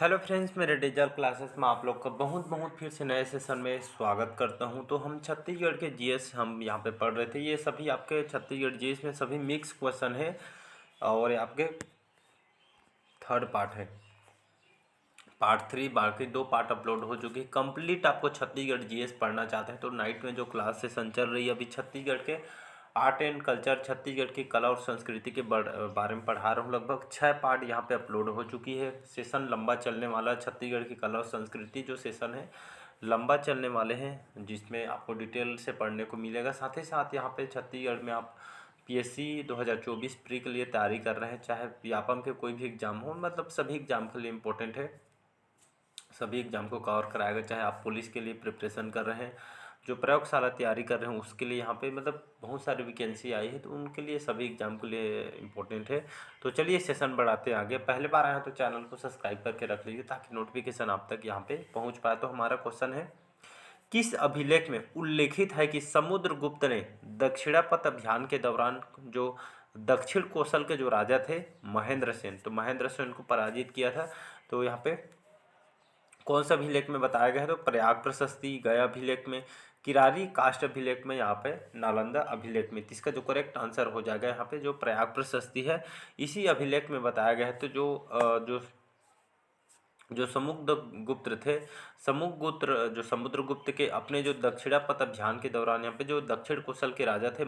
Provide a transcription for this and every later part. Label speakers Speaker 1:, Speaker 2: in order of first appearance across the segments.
Speaker 1: Hello friends, मेरे digital classes में आप लोग का बहुत बहुत फिर से नए सेशन में स्वागत करता हूं। तो हम छत्तीसगढ़ के जीएस हम यहां पे पढ़ रहे थे। ये सभी आपके छत्तीसगढ़ जीएस में सभी मिक्स क्वेश्चन है और ये आपके थर्ड पार्ट है। पार्ट 3 बाकी 2 पार्ट अपलोड हो चुकी है। कंप्लीट आपको छत्तीसगढ़ जीएस पढ़ना चाहते हैं तो नाइट में जो क्लास सेशन चल रही है अभी छत्तीसगढ़ के आर्ट एंड कल्चर, छत्तीसगढ़ की कला और संस्कृति के बारे में पढ़ा रहा हूँ। लगभग 6 पार्ट यहाँ पे अपलोड हो चुकी है। सेशन लंबा चलने वाला, छत्तीसगढ़ की कला और संस्कृति जो सेशन है लंबा चलने वाले हैं, जिसमें आपको डिटेल से पढ़ने को मिलेगा। साथ ही साथ यहाँ पे छत्तीसगढ़ में आप पीएससी 2024 प्री के लिए तैयारी कर रहे हैं, चाहे व्यापम के कोई भी एग्जाम हो, मतलब सभी एग्जाम के लिए इम्पोर्टेंट है। सभी एग्जाम को कवर कराएगा। चाहे आप पुलिस के लिए प्रिपरेशन कर रहे हैं, जो प्रयोगशाला तैयारी कर रहे हैं उसके लिए यहाँ पे मतलब बहुत सारी वैकेंसी आई है, तो उनके लिए सभी एग्जाम के लिए इम्पोर्टेंट है। तो चलिए सेशन बढ़ाते हैं आगे। पहले बार आए हैं तो चैनल को सब्सक्राइब करके रख लीजिए ताकि नोटिफिकेशन आप तक यहाँ पे पहुँच पाए। तो हमारा क्वेश्चन है, किस अभिलेख में उल्लेखित है कि समुद्रगुप्त ने दक्षिणापथ अभियान के दौरान जो दक्षिण कौशल के जो राजा थे महेंद्र सेन, तो महेंद्र सेन को पराजित किया था। तो यहाँ पे कौन सा अभिलेख में बताया गया है? तो प्रयाग प्रशस्ति, गया अभिलेख में, किरारी काष्ठ अभिलेख में, यहाँ पे नालंदा अभिलेख में। तो इसका जो करेक्ट आंसर हो जाएगा यहाँ पे जो प्रयाग प्रशस्ति है इसी अभिलेख में बताया गया है। तो जो समुद्रगुप्त थे, समुद्रगुप्त के अपने जो दक्षिणापथ अभियान के दौरान यहाँ पे जो दक्षिण कौशल के राजा थे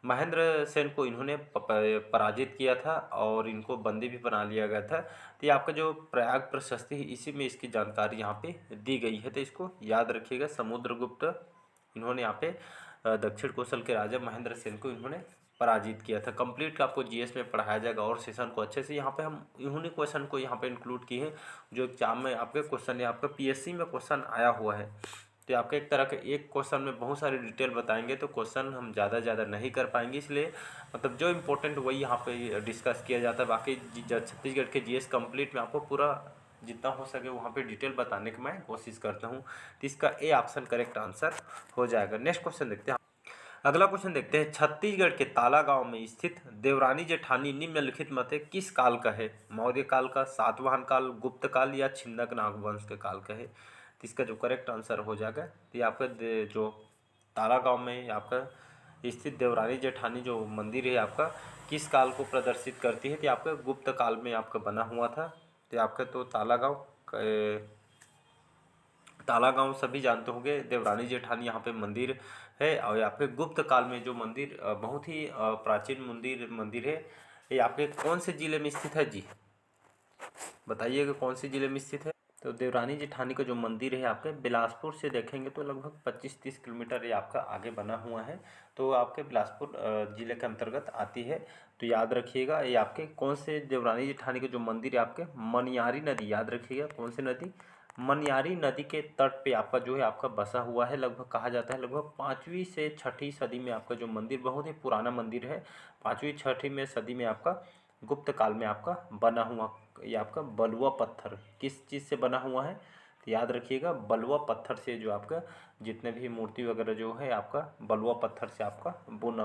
Speaker 1: महेंद्र सेन को इन्होंने पराजित किया था और इनको बंदी भी बना लिया गया था। तो ये आपका जो प्रयाग प्रशस्ति है इसी में इसकी जानकारी यहाँ पे दी गई है, तो इसको याद रखिएगा। समुद्रगुप्त इन्होंने यहाँ पे दक्षिण कौशल के राजा महेंद्र सेन को इन्होंने पराजित किया था। कंप्लीट आपको जीएस में पढ़ाया जाएगा और सेशन को अच्छे से यहाँ पे हम इन्हीं क्वेश्चन को यहाँ पे इंक्लूड किए हैं जो एग्जाम में आपके क्वेश्चन है, आपका पीएससी में क्वेश्चन आया हुआ है। तो आपके एक तरह के एक क्वेश्चन में बहुत सारी डिटेल बताएंगे तो क्वेश्चन हम ज़्यादा नहीं कर पाएंगे, इसलिए मतलब जो इम्पोर्टेंट वही यहाँ पे डिस्कस किया जाता है। बाकी छत्तीसगढ़ के जीएस कंप्लीट में आपको पूरा जितना हो सके वहाँ पे डिटेल बताने की मैं कोशिश करता हूँ। तो इसका ए ऑप्शन करेक्ट आंसर हो जाएगा। नेक्स्ट क्वेश्चन देखते हैं। अगला क्वेश्चन देखते हैं, छत्तीसगढ़ के ताला गांव में स्थित देवरानी जेठानी निम्नलिखित में से किस काल का है? मौर्य काल का, सातवाहन काल, गुप्त काल या छिन्नक नागवंश के काल का है? तो इसका जो करेक्ट आंसर हो जाएगा तो ये आपका जो ताला गांव में आपका स्थित देवरानी जेठानी जो मंदिर है आपका किस काल को प्रदर्शित करती है? तो आपका गुप्त काल में आपका बना हुआ था। तो आपका तो ताला गांव सभी जानते होंगे, देवरानी जेठानी यहाँ पे मंदिर है। और यहाँ पे गुप्त काल में जो मंदिर बहुत ही प्राचीन मंदिर है, ये आपके कौन से जिले में स्थित है जी? बताइएगा कौन से जिले में स्थित है? तो देवरानी जेठानी का जो मंदिर है आपके बिलासपुर से देखेंगे तो लगभग 25-30 किलोमीटर ये आपका आगे बना हुआ है। तो आपके बिलासपुर जिले के अंतर्गत आती है। तो याद रखिएगा ये आपके कौन से देवरानी जेठानी के जो मंदिर है आपके मनियारी नदी, याद रखिएगा कौन सी नदी? मनियारी नदी के तट पे आपका जो है आपका बसा हुआ है। लगभग कहा जाता है लगभग 5वीं से 6ठी सदी में आपका जो मंदिर बहुत ही पुराना मंदिर है, 5वीं 6ठी में सदी में आपका गुप्त काल में आपका बना हुआ। ये आपका बलुआ पत्थर किस चीज़ से बना हुआ है? तो याद रखिएगा बलुआ पत्थर से जो आपका जितने भी मूर्ति वगैरह जो है आपका बलुआ पत्थर से आपका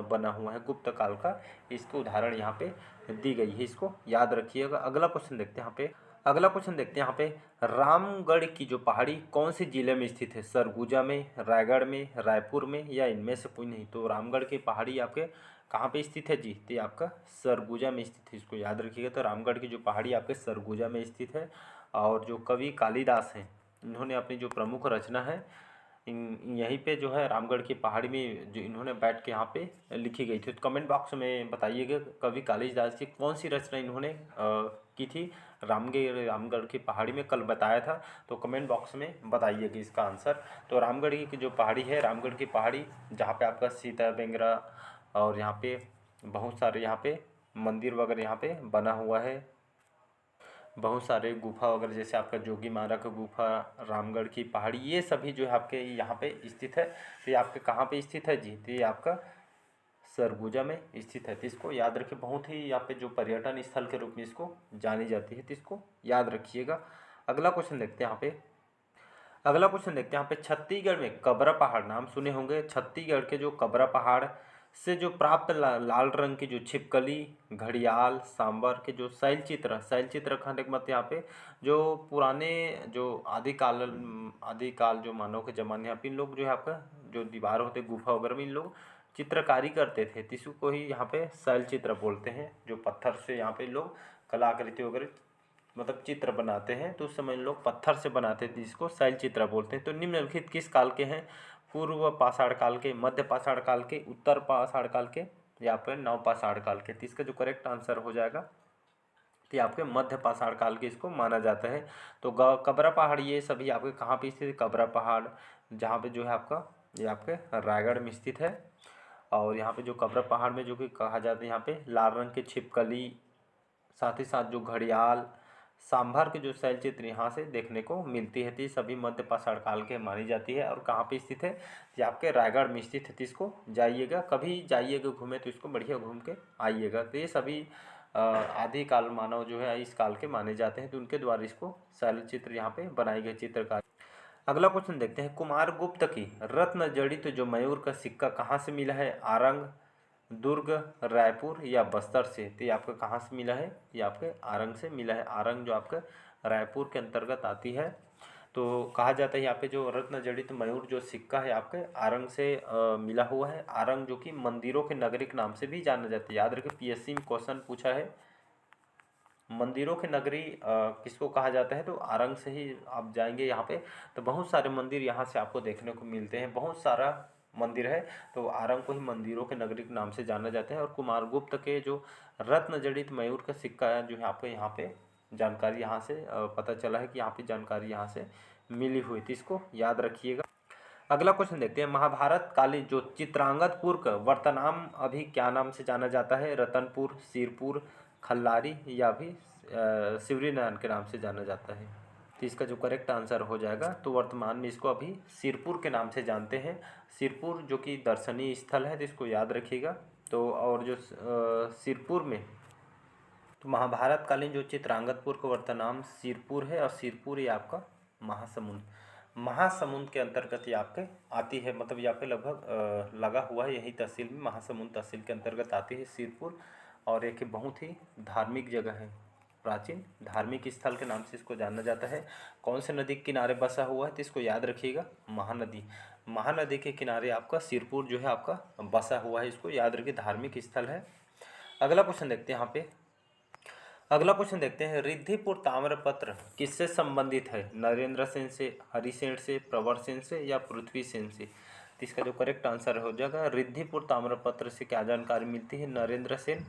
Speaker 1: बना हुआ है गुप्त काल का। इसको उदाहरण यहाँ पे दी गई है, इसको याद रखिएगा। अगला क्वेश्चन देखते हैं यहाँ पे। अगला क्वेश्चन देखते हैं यहाँ पे, रामगढ़ की जो पहाड़ी कौन से जिले में स्थित है? सरगुजा में, रायगढ़ में, रायपुर में या इनमें से कोई नहीं? तो रामगढ़ की पहाड़ी आपके कहाँ पे स्थित है जी? तो ये आपका सरगुजा में स्थित है, इसको याद रखिएगा। तो रामगढ़ की जो पहाड़ी आपके सरगुजा में स्थित है। और जो कवि कालिदास हैं इन्होंने अपनी जो प्रमुख रचना है यहीं पे जो है रामगढ़ की पहाड़ी में जो इन्होंने बैठ के यहाँ पे लिखी गई थी। तो कमेंट बॉक्स में बताइएगा कवि कालिदास की कौन सी रचना इन्होंने की थी रामगढ़ की पहाड़ी में, कल बताया था। तो कमेंट बॉक्स में बताइएगा इसका आंसर। तो रामगढ़ की जो पहाड़ी है, रामगढ़ की पहाड़ी जहाँ पे आपका सीता बेंगरा और यहाँ पे बहुत सारे यहाँ पे मंदिर वगैरह यहाँ पे बना हुआ है, बहुत सारे गुफा वगैरह जैसे आपका जोगी मारा का गुफा, रामगढ़ की पहाड़ी, ये सभी जो है आपके यहाँ पे स्थित है। तो ये आपके कहाँ पे स्थित है जी? तो ये आपका सरगुजा में स्थित है। तो इसको याद रखिए, बहुत ही यहाँ पे जो पर्यटन स्थल के रूप में इसको जानी जाती है, तो इसको याद रखिएगा। अगला क्वेश्चन देखते हैं यहाँ पे। अगला क्वेश्चन देखते हैं यहाँ पे, छत्तीसगढ़ में कबरा पहाड़ नाम सुने होंगे। छत्तीसगढ़ के जो कबरा पहाड़ से जो प्राप्त लाल रंग की जो छिपकली, घड़ियाल, सांबर के जो शैल चित्र कहने का मतलब यहाँ पे जो पुराने जो आदिकाल जो मानव के ज़माने यहाँ पे इन लोग जो है आपका जो दीवार होते गुफा वगैरह में इन लोग चित्रकारी करते थे, तो इसको ही यहाँ पे शैल चित्र बोलते हैं। जो पत्थर से यहाँ पे लोग कलाकृति वगैरह मतलब चित्र बनाते हैं, तो उस समय लोग पत्थर से बनाते थे, जिसको शैल चित्र बोलते हैं। तो निम्नलिखित किस काल के हैं? पूर्व पाषाण काल के, मध्य पाषाण काल के, उत्तर पाषाण काल के या फिर नव पाषाण काल के। तो इसका जो करेक्ट आंसर हो जाएगा कि आपके मध्य पाषाण काल के इसको माना जाता है। तो कबरा पहाड़ ये सभी आपके कहाँ पे स्थित है? कबरा पहाड़ जहाँ पे जो है आपका ये आपके रायगढ़ में स्थित है। और यहाँ पे जो कबरा पहाड़ में जो कि कहा जाता है यहाँ पे लाल रंग की छिपकली, साथ ही साथ जो घड़ियाल, सांभर के जो शैल चित्र यहाँ से देखने को मिलती है, तो ये सभी मध्य पाषाण काल के मानी जाती है। और कहाँ पे स्थित है? ये आपके रायगढ़ में स्थित है। तो इसको जाइएगा, कभी जाइएगा घूमे तो इसको बढ़िया घूम के आइएगा। तो ये सभी आदिकाल मानव जो है इस काल के माने जाते हैं, तो उनके द्वारा इसको शैल चित्र यहाँ पे बनाई गई चित्रकारी। अगला क्वेश्चन देखते हैं, कुमारगुप्त की रत्न जड़ित जो मयूर का सिक्का कहाँ से मिला है? आरंग, दुर्ग, रायपुर या बस्तर से? तो ये आपका कहाँ से मिला है? ये आपके आरंग से मिला है। आरंग जो आपका रायपुर के अंतर्गत आती है। तो कहा जाता है यहाँ पे जो रत्न जड़ित मयूर जो सिक्का है आपके आरंग से मिला हुआ है। आरंग जो कि मंदिरों के नगरी के नाम से भी जाना जाता है। याद रखिए, पीएससी में क्वेश्चन पूछा है मंदिरों की नगरी किसको कहा जाता है? तो आरंग से ही आप जाएंगे यहाँ पे तो बहुत सारे मंदिर यहाँ से आपको देखने को मिलते हैं। बहुत सारा मंदिर है, तो आरंग को ही मंदिरों के नगरी के नाम से जाना जाता है। और कुमारगुप्त के जो रत्न जड़ित मयूर का सिक्का जो है आपको यहाँ पे जानकारी यहाँ से पता चला है कि यहाँ पे जानकारी यहाँ से मिली हुई थी, इसको याद रखिएगा। अगला क्वेश्चन देखते हैं, महाभारत कालीन जो चित्रांगदपुर का वर्तमान अभी क्या नाम से जाना जाता है? रतनपुर, सिरपुर, खल्लारी या भी शिवरीनारायण के नाम से जाना जाता है? तो इसका जो करेक्ट आंसर हो जाएगा, तो वर्तमान में इसको अभी सिरपुर के नाम से जानते हैं। सिरपुर जो कि दर्शनीय स्थल है, तो इसको याद रखिएगा। तो और जो सिरपुर में तो महाभारत कालीन जो चित्रांगदपुर का वर्तमान सिरपुर है, और सिरपुर ये आपका महासमुंद के अंतर्गत ये आपके आती है। मतलब ये आपके लगभग लगा हुआ है, यही तहसील में महासमुंद तहसील के अंतर्गत आती है सिरपुर। और एक बहुत ही धार्मिक जगह है, प्राचीन धार्मिक स्थल के नाम से इसको जाना जाता है। कौन से नदी के किनारे बसा हुआ है? तो इसको याद रखिएगा, महानदी। महानदी के किनारे आपका सिरपुर जो है आपका बसा हुआ है, इसको याद रखिए, धार्मिक स्थल है। अगला क्वेश्चन देखते हैं यहाँ पे। अगला क्वेश्चन देखते हैं, रिद्धिपुर ताम्रपत्र किससे संबंधित है? नरेंद्र सेन से, हरिसेन से, प्रवर सेन से या पृथ्वी सेन से? तो इसका जो करेक्ट आंसर हो जाएगा, रिद्धिपुर ताम्रपत्र से क्या जानकारी मिलती है? नरेंद्र सेन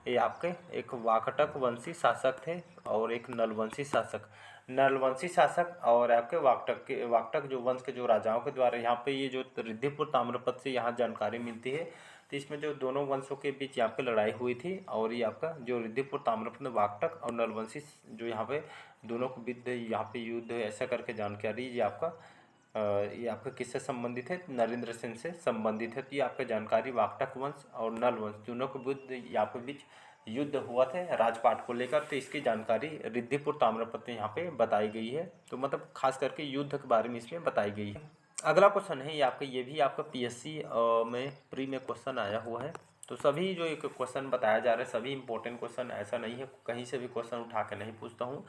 Speaker 1: ये आपके एक वाकटक वंशी शासक थे और एक नलवंशी शासक। नलवंशी शासक और आपके वाकटक जो वंश के जो राजाओं के द्वारा यहाँ पे ये जो रिद्धिपुर ताम्रपत्र से यहाँ जानकारी मिलती है। तो इसमें जो दोनों वंशों के बीच यहाँ पे लड़ाई हुई थी, और ये आपका जो रिद्धिपुर ताम्रपत्र वाकटक और नलवंशी जो यहाँ पे दोनों के बीच यहाँ पे युद्ध ऐसा करके जानकारी ये आपका किससे संबंधित है? नरेंद्र सेन से संबंधित है। तो ये आपका जानकारी वाकटक वंश और नल वंश दोनों के यहाँ पे बीच युद्ध हुआ था राजपाट को लेकर, तो इसकी जानकारी रिद्धिपुर ताम्रपत्र यहाँ पे बताई गई है। तो मतलब खास करके युद्ध के बारे में इसमें बताई गई है। अगला क्वेश्चन है ये भी आपका पीएससी में प्री में क्वेश्चन आया हुआ है। तो सभी जो एक क्वेश्चन बताया जा रहा है सभी इंपॉर्टेंट क्वेश्चन, ऐसा नहीं है कहीं से भी क्वेश्चन उठा के नहीं पूछता हूँ,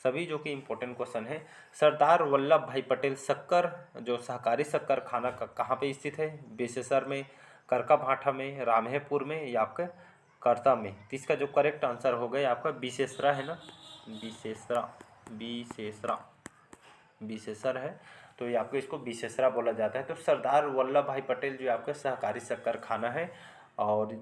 Speaker 1: सभी जो कि इम्पोर्टेंट क्वेश्चन है। सरदार वल्लभ भाई पटेल शक्कर जो सहकारी शक्कर खाना कहाँ पे स्थित है? बेसेसर में, करका भाठा में, रामहेपुर में या आपके करता में? तो इसका जो करेक्ट आंसर हो गया आपका बिसेसरा है ना, बिसेसर है, तो ये आपको इसको बिसेसरा बोला जाता है। तो सरदार वल्लभ भाई पटेल जो आपका सहकारी शक्कर खाना है, और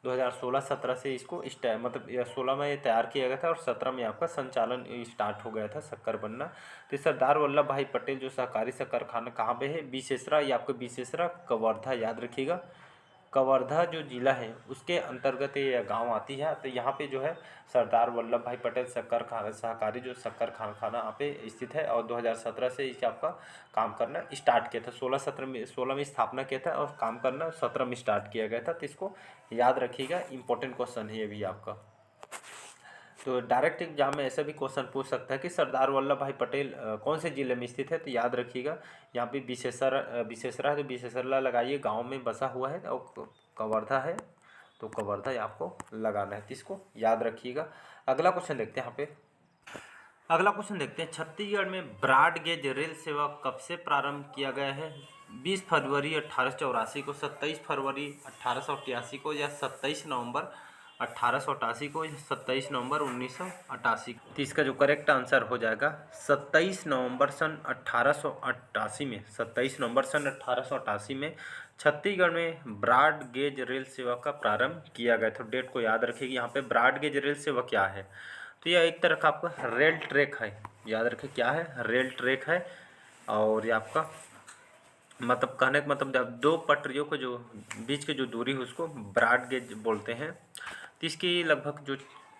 Speaker 1: 2016-17 से इसको मतलब 16 में ये तैयार किया गया था और 17 में आपका संचालन स्टार्ट हो गया था शक्कर बनना। तो सरदार वल्लभ भाई पटेल जो सहकारी शक्कर खाना कहाँ पे है? बिसेसरा, ये आपका बिसेसरा कवर्धा, याद रखिएगा। कवर्धा जो जिला है उसके अंतर्गत ये गांव आती है। तो यहाँ पे जो है सरदार वल्लभ भाई पटेल शक्कर खाना सहकारी जो शक्कर खाना यहाँ पे स्थित है, और 2017 से इसे आपका काम करना स्टार्ट किया था। 16 में स्थापना किया था और काम करना 17 में स्टार्ट किया गया था। तो इसको याद रखिएगा, इंपॉर्टेंट क्वेश्चन है ये भी आपका। तो डायरेक्ट एग्जाम में ऐसा भी क्वेश्चन पूछ सकता है कि सरदार वल्लभ भाई पटेल कौन से जिले में स्थित है। तो याद रखिएगा यहाँ पे विशेषरा है तो विशेषरा लगाइए, गांव में बसा हुआ है, और कवर्धा है तो कवर्धा आपको लगाना है, तो इसको याद रखिएगा। अगला क्वेश्चन देखते हैं यहाँ पे। अगला क्वेश्चन देखते हैं, छत्तीसगढ़ में ब्रॉड गेज रेल सेवा कब से प्रारंभ किया गया है? 20 फरवरी 1884 को, 27 फरवरी 1888 को, या 27 नवंबर 1888 को, या 27 नवंबर 1988 को। तो इसका जो करेक्ट आंसर हो जाएगा 27 नवंबर सन 1888 में, 27 नवंबर सन 1888 में छत्तीसगढ़ में ब्रॉड गेज रेल सेवा का प्रारंभ किया गया। तो डेट को याद रखिएगा। यहाँ पे ब्रॉड गेज रेल सेवा क्या है? तो यह एक तरह का आपका रेल ट्रैक है, याद रखें क्या है, रेल ट्रैक है। और ये आपका मतलब कहने का मतलब जब दो पटरियों को जो बीच की जो दूरी है उसको ब्रॉड गेज बोलते हैं। तो इसकी लगभग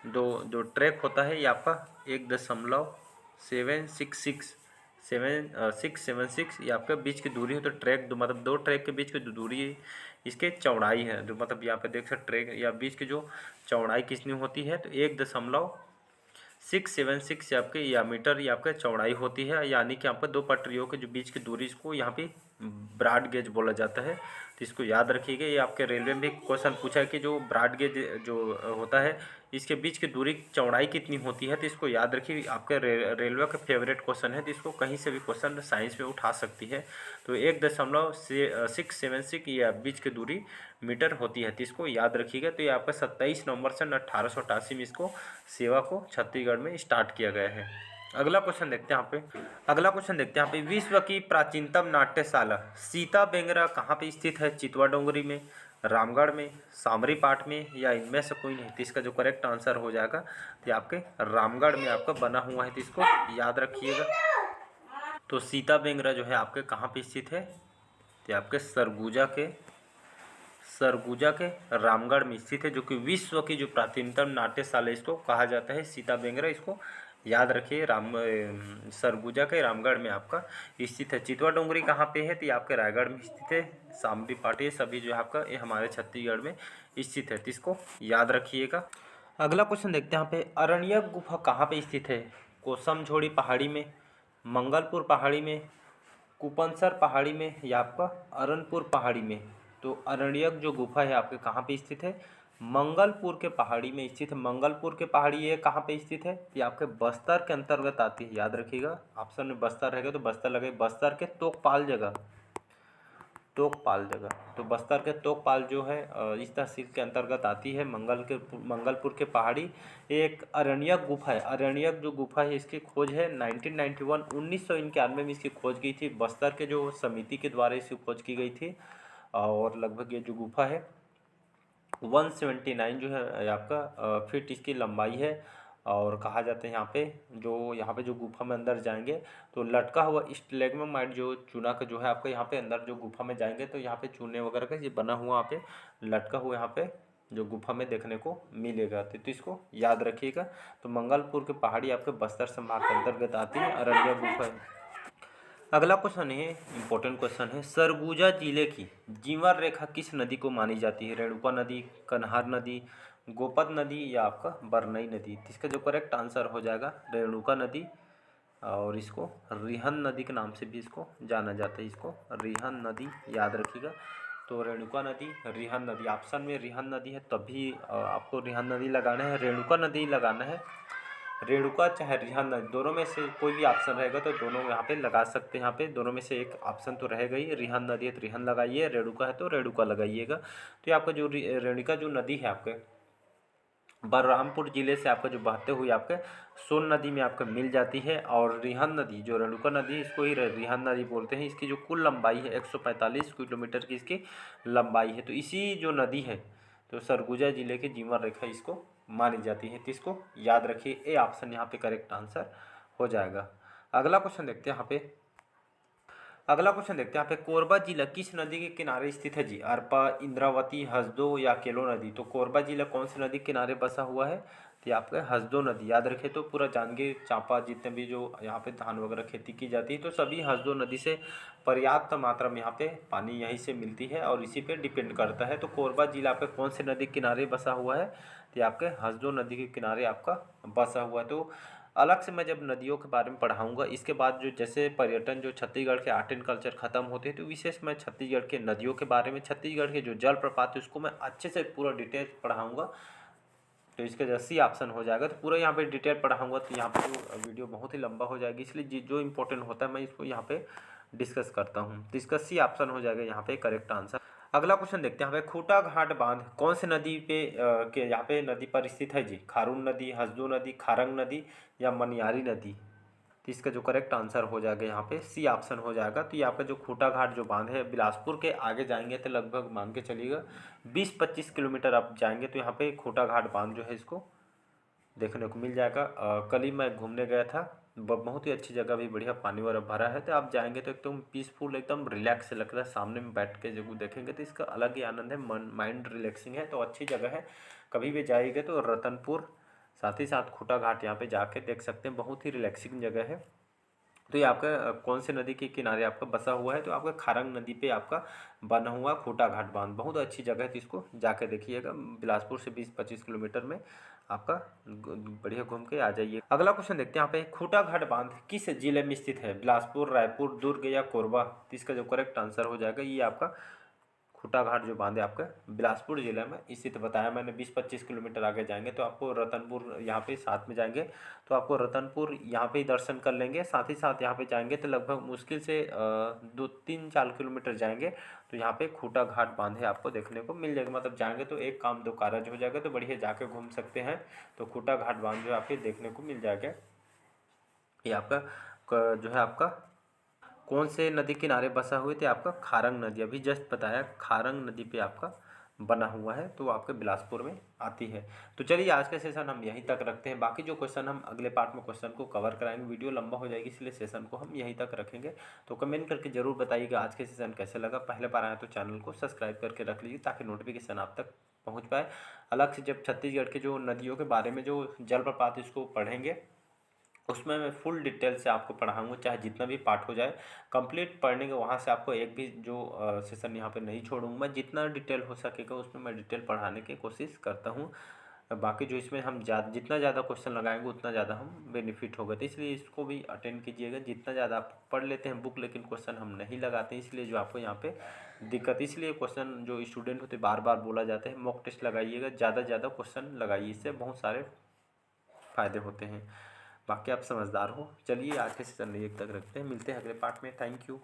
Speaker 1: जो ट्रैक होता है ये आपका 1.7676 ये आपका बीच की दूरी है। तो ट्रैक मतलब दो ट्रैक के बीच की जो दूरी है इसके चौड़ाई है, जो मतलब यहाँ पे देख सकते ट्रैक या बीच की जो चौड़ाई कितनी होती है, तो 1.676 आपके या मीटर ये आपका चौड़ाई होती है। यानी कि आपका दो पटरियों के जो बीच की दूरी इसको यहाँ पे ब्रॉड गेज बोला जाता है। तो इसको याद रखिएगा। ये आपके रेलवे में क्वेश्चन पूछा है कि जो ब्रॉड गेज जो होता है इसके बीच की दूरी चौड़ाई कितनी होती है, तो इसको याद रखिए। आपके रेलवे का फेवरेट क्वेश्चन है, तो इसको कहीं से भी क्वेश्चन साइंस में उठा सकती है। तो 1.676 या बीच की दूरी मीटर होती है, तो इसको याद रखिएगा। तो ये आपका 27 नवंबर सन 1888 में इसको सेवा को छत्तीसगढ़ में स्टार्ट किया गया है। अगला क्वेश्चन देखते हैं यहाँ पे। अगला क्वेश्चन देखते हैं यहाँ पे, विश्व की प्राचीनतम नाट्यशाला सीता बेंगरा कहाँ पे स्थित है? चितवा डोंगरी में, रामगढ़ में, सामरी पाठ में, या इनमें से कोई नहीं। तो इसका जो करेक्ट आंसर हो जाएगा तो आपके रामगढ़ में आपका बना हुआ है, तो इसको याद रखिएगा। तो सीता बेंगरा जो है आपके कहाँ पे स्थित है? तो आपके सरगुजा के रामगढ़ में स्थित है, जो कि विश्व की जो प्राचीनतम नाट्यशाला इसको कहा जाता है सीता बेंगरा। इसको याद रखिए। सरगुजा के रामगढ़ में आपका स्थित है। चितवा डोंगरी कहाँ पे है? तो ये आपके रायगढ़ में स्थित है। सामरी पाट ये सभी जो है आपका ये हमारे छत्तीसगढ़ में स्थित है, तो इसको याद रखिएगा। अगला क्वेश्चन देखते हैं यहाँ पे, अरण्यक गुफा कहाँ पे स्थित है? कोसमझोड़ी पहाड़ी में, मंगलपुर पहाड़ी में, कुपनसर पहाड़ी में, या आपका अरनपुर पहाड़ी में। तो अरण्यक जो गुफा है आपके कहाँ पे स्थित है? मंगलपुर के पहाड़ी में स्थित है। मंगलपुर के पहाड़ी ये कहाँ पे स्थित है? ये आपके बस्तर के अंतर्गत आती है, याद रखिएगा। ऑप्शन में बस्तर रहेगा तो बस्तर लगे, बस्तर के तोकपाल जगह, तो बस्तर के तोकपाल जो है इस तहसील के अंतर्गत आती है। मंगलपुर के पहाड़ी एक अरण्यक गुफा है। अरण्यक जो गुफा है इसकी खोज है 1991 में इसकी खोज की थी। बस्तर के जो समिति के द्वारा इसकी खोज की गई थी। और लगभग ये जो गुफा है 179 जो है आपका फीट इसकी लंबाई है। और कहा जाता है यहाँ पे जो गुफा में अंदर जाएंगे तो लटका हुआ स्टैलेग्माइट जो चूना का जो है आपका यहाँ पे अंदर जो गुफा में जाएंगे तो यहाँ पे चूने वगैरह का ये बना हुआ यहाँ पे लटका हुआ यहाँ पे जो गुफा में देखने को मिलेगा। तो इसको याद रखिएगा। तो मंगलपुर की पहाड़ी आपके बस्तर संभाग के अंतर्गत आती है, अररिया गुफा है। अगला क्वेश्चन है, इंपॉर्टेंट क्वेश्चन है, सरगुजा जिले की जीवन रेखा किस नदी को मानी जाती है? रेणुका नदी, कन्हार नदी, गोपद नदी, या आपका बरनई नदी। तो इसका जो करेक्ट आंसर हो जाएगा रेणुका नदी। और इसको रिहन नदी के नाम से भी इसको जाना जाता है, इसको रिहन नदी याद रखिएगा। तो रेणुका नदी, रिहन नदी, ऑप्शन में रिहन नदी है तभी आपको रिहन नदी लगाना है, रेणुका नदी लगाना है। रेणुका चाहे रिहन नदी दोनों में से कोई भी ऑप्शन रहेगा तो दोनों यहाँ पे लगा सकते हैं। यहाँ पे दोनों में से एक ऑप्शन तो रहेगा ही। रिहन नदी है तो रिहन लगाइए, रेणुका है तो रेणुका लगाइएगा। तो ये आपका जो रेणुका जो नदी है आपके बलरामपुर जिले से आपका जो बहते हुए आपके सोन नदी में आपका मिल जाती है। और रिहन नदी जो रेणुका नदी इसको ही रिहन नदी बोलते हैं। इसकी जो कुल लंबाई है 145 किलोमीटर की इसकी लंबाई है। तो इसी जो नदी है तो सरगुजा जिले की जीवन रेखा इसको मानी जाती है। तो इसको याद रखिए, ए ऑप्शन यहाँ पे करेक्ट आंसर हो जाएगा। अगला क्वेश्चन देखते हैं यहाँ पे। अगला क्वेश्चन देखते हैं यहाँ पे, कोरबा जिला किस नदी के किनारे स्थित है जी? अरपा, इंद्रावती, हसदो, या केलो नदी। तो कोरबा जिला कौन सी नदी के किनारे बसा हुआ है? तो आपका हसदो नदी याद रखे। तो पूरा जांजगीर चांपा जितने भी जो यहाँ पे धान वगैरह खेती की जाती है तो सभी हसदो नदी से पर्याप्त मात्रा में यहाँ पे पानी यहीं से मिलती है और इसी पे डिपेंड करता है। तो कोरबा जिला पे कौन सी नदी किनारे बसा हुआ है? तो ये आपके हसदो नदी के किनारे आपका बसा हुआ है। तो अलग से मैं जब नदियों के बारे में पढ़ाऊँगा, इसके बाद जो जैसे पर्यटन जो छत्तीसगढ़ के आर्ट एंड कल्चर ख़त्म होते हैं, तो विशेष मैं छत्तीसगढ़ के नदियों के बारे में, छत्तीसगढ़ के जो जलप्रपात है उसको मैं अच्छे से पूरा डिटेल पढ़ाऊँगा। तो इसका जैसे सी ऑप्शन हो जाएगा तो पूरा यहाँ पे डिटेल पढ़ाऊँगा, तो यहाँ पे जो वीडियो बहुत ही लंबा हो जाएगी, इसलिए जो इंपॉर्टेंट होता है मैं इसको यहाँ पे डिस्कस करता हूँ। तो इसका सी ऑप्शन हो जाएगा यहाँ पे करेक्ट आंसर। अगला क्वेश्चन देखते हैं, यहाँ पे खूटा घाट बांध कौन से नदी पे के यहाँ पे नदी पर स्थित है जी? खारून नदी, हसदो नदी, खारंग नदी या मनियारी नदी? तो इसका जो करेक्ट आंसर हो जाएगा यहाँ पे सी ऑप्शन हो जाएगा। तो यहाँ पे जो खूटा घाट जो बांध है बिलासपुर के आगे जाएंगे तो लगभग मान के चलिएगा 20-25 किलोमीटर आप जाएंगे तो यहाँ पे खूटा घाट बांध जो है इसको देखने को मिल जाएगा। कल ही मैं घूमने गया था, बहुत ही अच्छी जगह भी, बढ़िया पानी वगैरह भरा है। तो आप जाएंगे तो एकदम पीसफुल, एकदम रिलैक्स से लगता है, सामने में बैठ के जब देखेंगे तो इसका अलग ही आनंद है, मन माइंड रिलैक्सिंग है। तो अच्छी जगह है, कभी भी जाइएगा तो रतनपुर साथ ही साथ खूटा घाट यहाँ पे जाके देख सकते हैं, बहुत ही रिलैक्सिंग जगह है। तो ये आपका कौन से नदी के किनारे आपका बसा हुआ है? तो आपका खारंग नदी पे आपका बना हुआ खूटा घाट बांध, बहुत अच्छी जगह है, तो इसको जाके देखिएगा। बिलासपुर से 20-25 किलोमीटर में आपका बढ़िया घूम के आ जाइए। अगला क्वेश्चन देखते हैं, यहाँ पे खूटा घाट बांध किस जिले में स्थित है? बिलासपुर, रायपुर, दुर्ग या कोरबा? तो इसका जो करेक्ट आंसर हो जाएगा ये आपका खूटा घाट जो बांध है आपका बिलासपुर जिले में स्थित बताया मैंने। 20-25 किलोमीटर आगे जाएंगे तो आपको रतनपुर, यहाँ पे साथ में जाएंगे तो आपको रतनपुर यहाँ पे ही दर्शन कर लेंगे। साथ ही साथ यहाँ पे जाएंगे तो लगभग मुश्किल से 2-3-4 किलोमीटर जाएंगे तो यहाँ पे खूटा घाट बांध है आपको देखने को मिल जाएगा। मतलब जाएंगे तो एक काम दो कारज हो जाएगा, तो बढ़िया जाके घूम सकते हैं। तो खूटा घाट बांध जो आपके देखने को मिल जाएगा। ये आपका जो है आपका कौन से नदी किनारे बसा हुए थे? आपका खारंग नदी, अभी जस्ट बताया खारंग नदी पे आपका बना हुआ है, तो वो आपके बिलासपुर में आती है। तो चलिए आज का सेशन हम यहीं तक रखते हैं, बाकी जो क्वेश्चन हम अगले पार्ट में क्वेश्चन को कवर कराएंगे। वीडियो लंबा हो जाएगी इसलिए सेशन को हम यहीं तक रखेंगे। तो कमेंट करके जरूर बताइएगा आज के सेशन कैसे लगा। पहले बार आया तो चैनल को सब्सक्राइब करके रख लीजिए ताकि नोटिफिकेशन आप तक पहुँच पाए। अलग से जब छत्तीसगढ़ के जो नदियों के बारे में जो जलप्रपात इसको पढ़ेंगे उसमें मैं फुल डिटेल से आपको पढ़ाऊँगा, चाहे जितना भी पार्ट हो जाए कंप्लीट पढ़ने के। वहाँ से आपको एक भी जो सेशन यहाँ पे नहीं छोड़ूंगा, मैं जितना डिटेल हो सकेगा उसमें मैं डिटेल पढ़ाने की कोशिश करता हूँ। बाकी जो इसमें हम जितना ज़्यादा क्वेश्चन लगाएंगे उतना ज़्यादा हम बेनिफिट होगा, तो इसलिए इसको भी अटेंड कीजिएगा। जितना ज़्यादा आप पढ़ लेते हैं बुक, लेकिन क्वेश्चन हम नहीं लगाते, इसलिए जो आपको यहाँ पे दिक्कत, इसलिए क्वेश्चन जो स्टूडेंट होते बार बार बोला जाता है मॉक टेस्ट लगाइएगा, ज़्यादा से ज़्यादा क्वेश्चन लगाइए, इससे बहुत सारे फ़ायदे होते हैं। बाकी आप समझदार हो। चलिए आज के सेशन में एक तक रखते हैं, मिलते हैं अगले पार्ट में। Thank you.